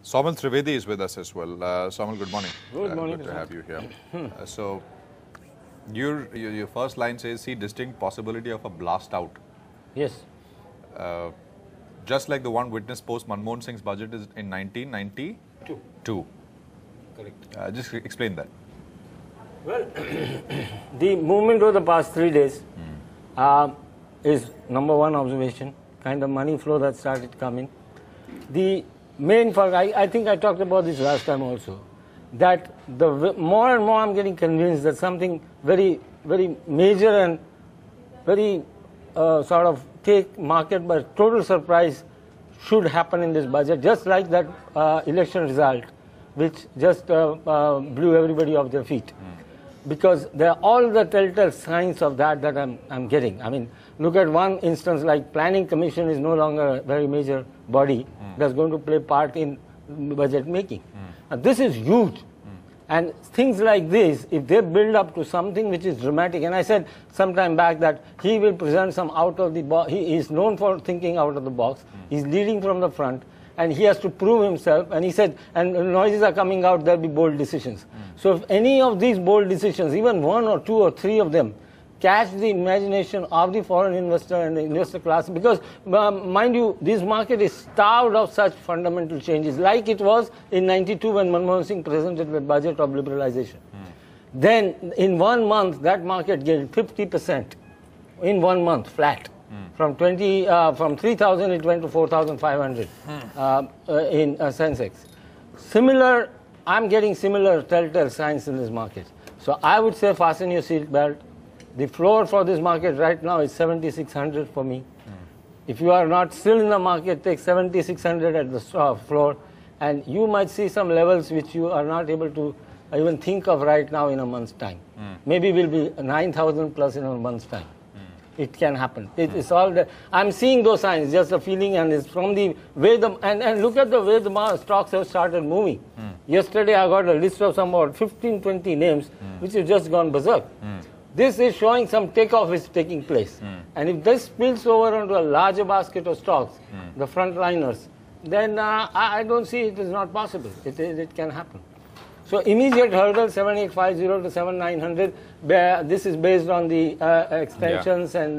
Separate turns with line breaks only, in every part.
Saumil Trivedi is with us as well. Saumil, good morning.
Good morning.
Good to have you here. So, your first line says, see distinct possibility of a blast out.
Yes.
Just like the one witnessed post Manmohan Singh's budget is in 1992.
Correct.
Just explain that.
Well, the movement of the past 3 days is number one observation, kind of money flow that started coming. The main fact, I think I talked about this last time also, that the more and more I'm getting convinced that something very, very major and very sort of take market by total surprise should happen in this budget, just like that election result, which just blew everybody off their feet. Because there are all the telltale signs of that I'm getting. I mean, look at one instance like Planning Commission is no longer a very major body that's going to play part in budget making. This is huge. And things like this, if they build up to something which is dramatic, and I said some time back that he will present some out of the box, he is known for thinking out of the box, he's leading from the front, and he has to prove himself, and he said, and noises are coming out, there'll be bold decisions. So if any of these bold decisions, even one or two or three of them, catch the imagination of the foreign investor and the investor class, because mind you, this market is starved of such fundamental changes, like it was in 92 when Manmohan Singh presented the budget of liberalization. Then in 1 month, that market gained 50% in 1 month, flat. From 3,000 it went to 4,500 in Sensex. Similar, I'm getting similar telltale signs in this market. So I would say fasten your seat belt. The floor for this market right now is 7,600 for me. If you are not still in the market, take 7,600 at the floor, and you might see some levels which you are not able to even think of right now in a month's time. Maybe will be 9,000 plus in a month's time. It can happen. It's all that I'm seeing those signs, just a feeling, and it's from the way and look at the way the stocks have started moving. Yesterday I got a list of some about 15, 20 names which have just gone berserk. This is showing some takeoff is taking place. And if this spills over onto a larger basket of stocks, the frontliners, then I don't see it is not possible. It can happen. So immediate hurdle 7850 to 7900. This is based on the extensions and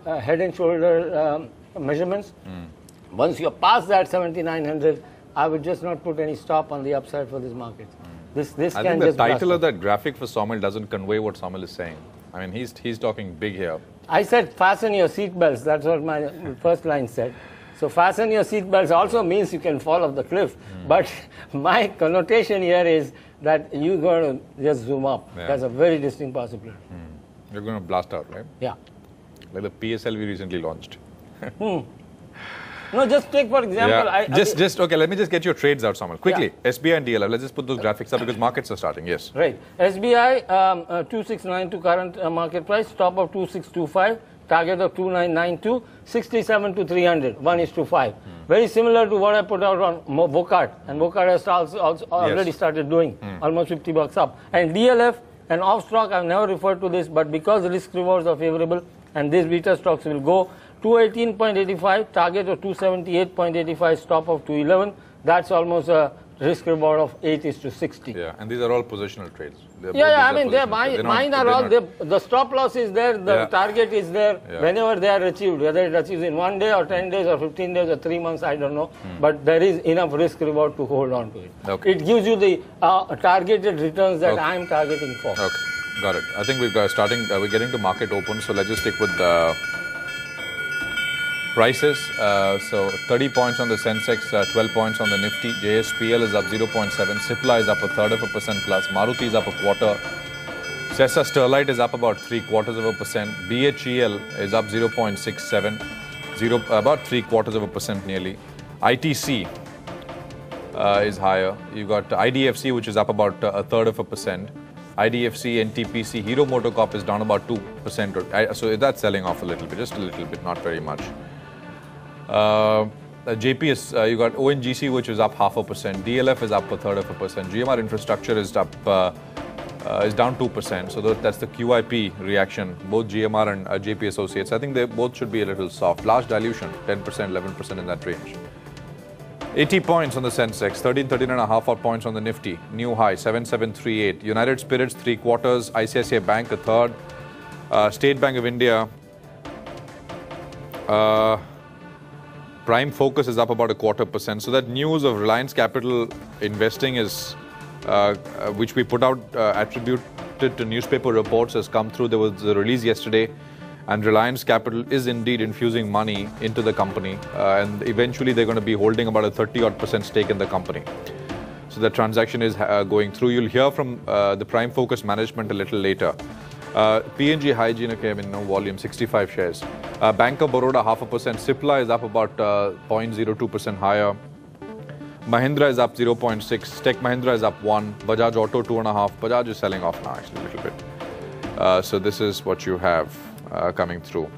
head and shoulder measurements. Once you're past that 7900, I would just not put any stop on the upside for this market. This
I
can
think the
just
title of that graphic for Saumil doesn't convey what Saumil is saying. I mean, he's talking big here.
I said fasten your seatbelts. That's what my first line said. So fasten your seatbelts also means you can fall off the cliff. But my connotation here is that you're going to just zoom up.
Yeah.
That's a very distinct possibility.
You're going to blast out, right?
Yeah.
Like the PSL we recently launched.
No, just take for example.
Yeah. Okay, let me just get your trades out, Saumil. Quickly, yeah. SBI and DLF. Let's just put those graphics up because markets are starting. Yes.
Right. SBI 2692 current market price, top of 2625. Target of 2992, 67 to 300, 1:5. Very similar to what I put out on Vocard, and Vocard has also already started doing almost $50 up. And DLF and off stock, I've never referred to this, but because the risk rewards are favorable, and these beta stocks will go 218.85, target of 278.85, stop of 211. That's almost a risk reward of 8:60.
Yeah, and these are all positional trades.
I mean, mine are all, the stop loss is there, the target is there, whenever they are achieved, whether it achieves in 1 day or 10 days or 15 days or 3 months, I don't know, but there is enough risk reward to hold on to it.
Okay.
It gives you the targeted returns that I am targeting for.
Okay, got it. I think we're getting to market open, so let's just stick with the prices. So 30 points on the Sensex, 12 points on the Nifty. JSPL is up 0.7. Cipla is up 1/3% plus. Maruti is up 1/4. Sesa Sterlite is up about 0.75%. BHEL is up 0.67. About 0.75% nearly. ITC is higher. You've got IDFC, which is up about 1/3%. IDFC, NTPC, Hero MotoCorp is down about 2%. So that's selling off a little bit, just a little bit, not very much. JPS, you got ONGC, which is up 0.5%. DLF is up 1/3%. GMR Infrastructure is up is down 2%. So that's the QIP reaction. Both GMR and JP Associates. I think they both should be a little soft. Large dilution, 10%, 11% in that range. 80 points on the Sensex, 13.5 odd points on the Nifty. New high, 7738. United Spirits, 3 quarters. ICICI Bank, a third. State Bank of India. Prime Focus is up about 0.25%. So that news of Reliance Capital investing is, which we put out, attributed to newspaper reports, has come through. There was a release yesterday, and Reliance Capital is indeed infusing money into the company, and eventually they're going to be holding about a 30-odd% stake in the company. So the transaction is going through. You'll hear from the Prime Focus management a little later. P&G Hygiene came in no volume, 65 shares. Bank of Baroda 0.5%. Cipla is up about 0.02% higher. Mahindra is up 0.6. Tech Mahindra is up 1. Bajaj Auto 2.5. Bajaj is selling off now actually a little bit. So this is what you have coming through.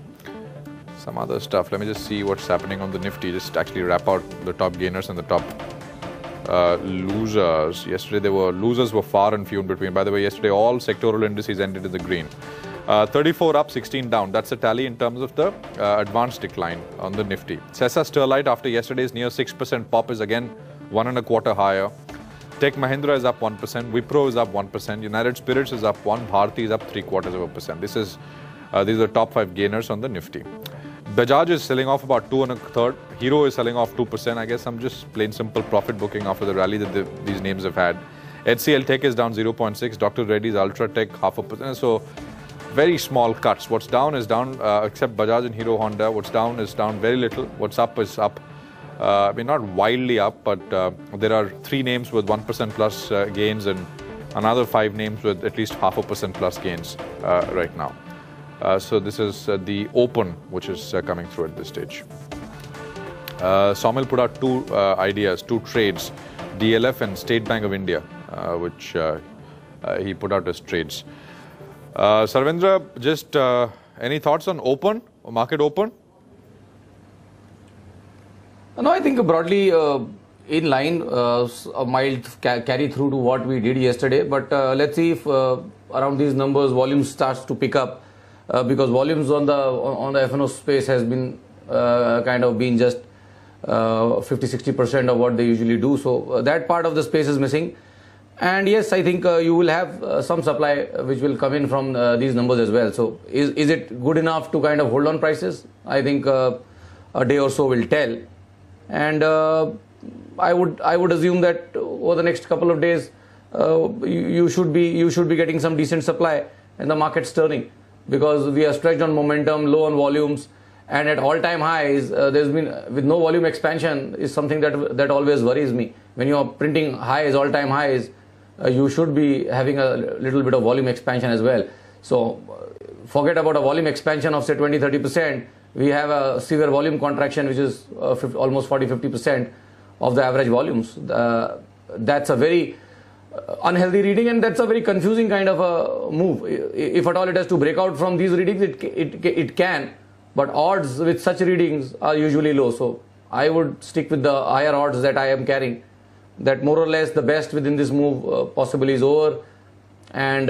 Some other stuff. Let me just see what's happening on the Nifty. Just actually wrap out the top gainers and the top losers. Yesterday losers were far and few in between. By the way, yesterday all sectoral indices ended in the green. 34 up, 16 down. That's a tally in terms of the advanced decline on the Nifty. Sesa Sterlite after yesterday's near 6% pop is again 1.25 higher. Tech Mahindra is up 1%. Wipro is up 1%. United Spirits is up 1%. Bharti is up 0.75%. These are the top 5 gainers on the Nifty. Bajaj is selling off about 2.25. Hero is selling off 2%. I guess I'm just plain simple profit booking after the rally that these names have had. HCL Tech is down 0.6. Dr. Reddy's Ultra Tech 0.5%. So very small cuts. What's down is down, except Bajaj and Hero Honda. What's down is down very little. What's up is up. I mean, not wildly up, but there are 3 names with 1% plus gains and another 5 names with at least 0.5% plus gains right now. So this is the open, which is coming through at this stage. Saumil put out 2 ideas, 2 trades, DLF and State Bank of India, which he put out as trades. Sarvendra, just any thoughts on open, market open?
No, I think broadly in line, a mild carry through to what we did yesterday. But let's see if around these numbers volume starts to pick up, because volumes on the F&O space has been kind of been just 50-60% of what they usually do. So that part of the space is missing. And yes, I think you will have some supply which will come in from these numbers as well. So is it good enough to kind of hold on prices? I think a day or so will tell. And I would assume that over the next couple of days you should be getting some decent supply and the market's turning, because we are stretched on momentum, low on volumes, and at all-time highs. There's been with no volume expansion is something that always worries me. When you are printing highs, all-time highs, you should be having a little bit of volume expansion as well. So forget about a volume expansion of say 20-30%. We have a severe volume contraction, which is almost 40-50% of the average volumes. That's a very unhealthy reading, and that's a very confusing kind of a move. If at all it has to break out from these readings, it can, but odds with such readings are usually low. So I would stick with the higher odds that I am carrying, that more or less the best within this move possibly is over, and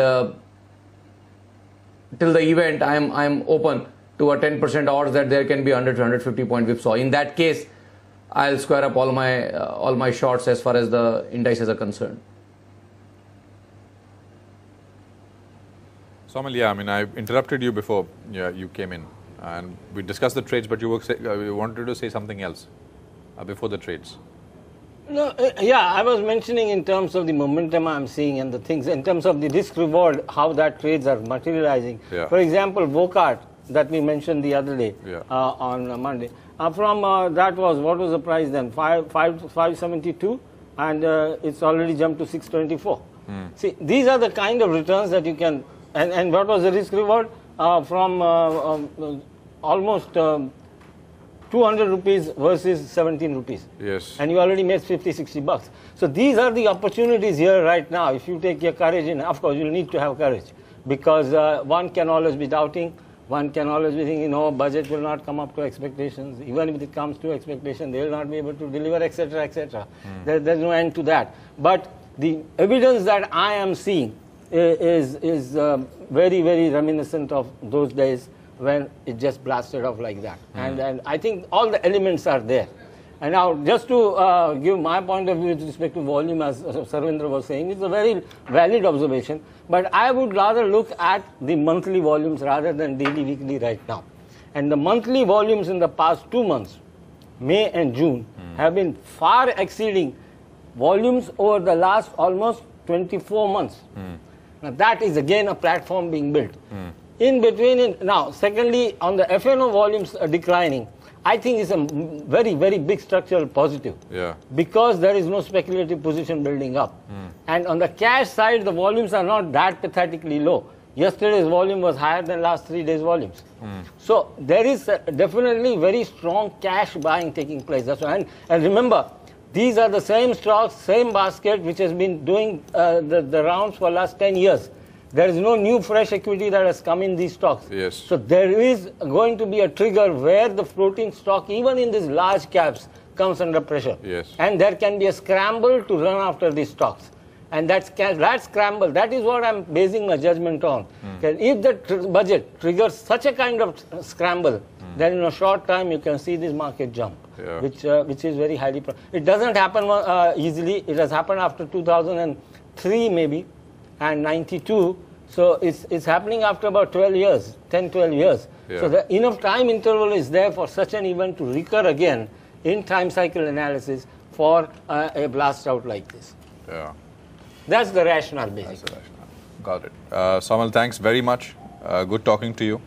till the event I am open to a 10% odds that there can be 100 to 150 point whipsaw. In that case, I'll square up all my shorts as far as the indices are concerned.
Saumil, yeah, I mean, I interrupted you before you came in, and we discussed the trades, but you wanted to say something else before the trades.
No, yeah, I was mentioning in terms of the momentum I'm seeing and the things, in terms of the risk reward, how that trades are materializing. Yeah. For example, Vocart, that we mentioned the other day, on Monday. From that was, what was the price then? 572, and it's already jumped to 624. See, these are the kind of returns that you can, and what was the risk reward? From almost 200 rupees versus 17 rupees.
Yes.
And you already made 50-60 bucks. So these are the opportunities here right now. If you take your courage in, of course, you'll need to have courage, because one can always be doubting. One can always be thinking, no, budget will not come up to expectations. Even if it comes to expectation, they will not be able to deliver, etc., etc. There's no end to that. But the evidence that I am seeing is very, very reminiscent of those days when it just blasted off like that. And I think all the elements are there. And now, just to give my point of view with respect to volume, as Sarvendra was saying, it's a very valid observation. But I would rather look at the monthly volumes rather than daily, weekly right now. And the monthly volumes in the past 2 months, May and June, have been far exceeding volumes over the last almost 24 months. Now, that is again a platform being built. In between, now, secondly, on the FNO volumes declining, I think it's a very, very big structural positive.
Yeah.
Because there is no speculative position building up. And on the cash side, the volumes are not that pathetically low. Yesterday's volume was higher than last 3 days' volumes. So there is definitely very strong cash buying taking place. That's why, and remember, these are the same stocks, same basket, which has been doing the rounds for the last 10 years. There is no new fresh equity that has come in these stocks.
Yes.
So there is going to be a trigger where the floating stock, even in these large caps, comes under pressure.
Yes.
And there can be a scramble to run after these stocks. And that scramble, that is what I'm basing my judgment on. If the budget triggers such a kind of scramble, then in a short time you can see this market jump, which is very highly. It doesn't happen easily. It has happened after 2003 maybe, and 92. So it's happening after about 12 years, 10, 12 years. So the enough time interval is there for such an event to recur again in time cycle analysis for a blast out like this.
Yeah.
That's the rationale, basically.
That's the rationale. Got it. Saumil, thanks very much. Good talking to you.